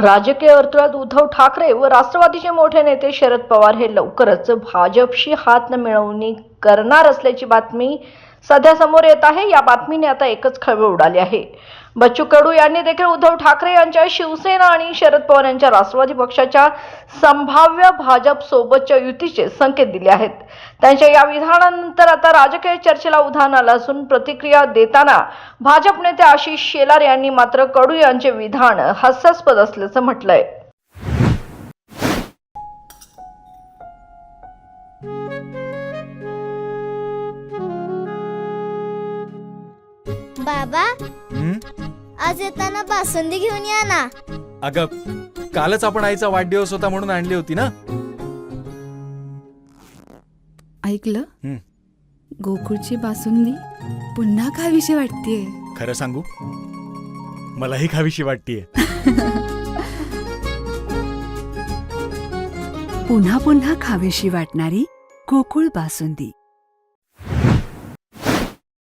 राजकीय वर्तुळात उद्धव ठाकरे व राष्ट्रवादीचे मोठे नेते शरद पवार हे लवकरच भाजपशी हात मिळवणी करणार असल्याची बातमी सध्या समोर येत आहे। या बातमीने आता एकच खळबळ उडाली आहे। बच्चू कडू यांनी देखील उद्धव ठाकरे यांच्या शिवसेना आणि शरद पवार यांच्या राष्ट्रवादी पक्षाच्या संभाव्य भाजप सोबतच्या युतीचे संकेत दिले आहेत। त्यांच्या या विधानानंतर आता राजकीय चर्चेला उधाण आलं असून प्रतिक्रिया देताना भाजप नेते आशिष शेलार यांनी मात्र कडू यांचे विधान हास्यास्पद असल्याचं म्हटलंय। बाबा, आज येताना बासुंदी घेऊन या ना। अगं, कालच आपण आईचा वाढदिवस होता म्हणून आणली होती ना। ऐकलं, गोकुळची बासुंदी पुन्हा खावीशी वाटतेय। खरं सांगू, मलाही खावीशी वाटतेय। पुन्हा पुन्हा खावीशी वाटणारी गोकुळ बासुंदी।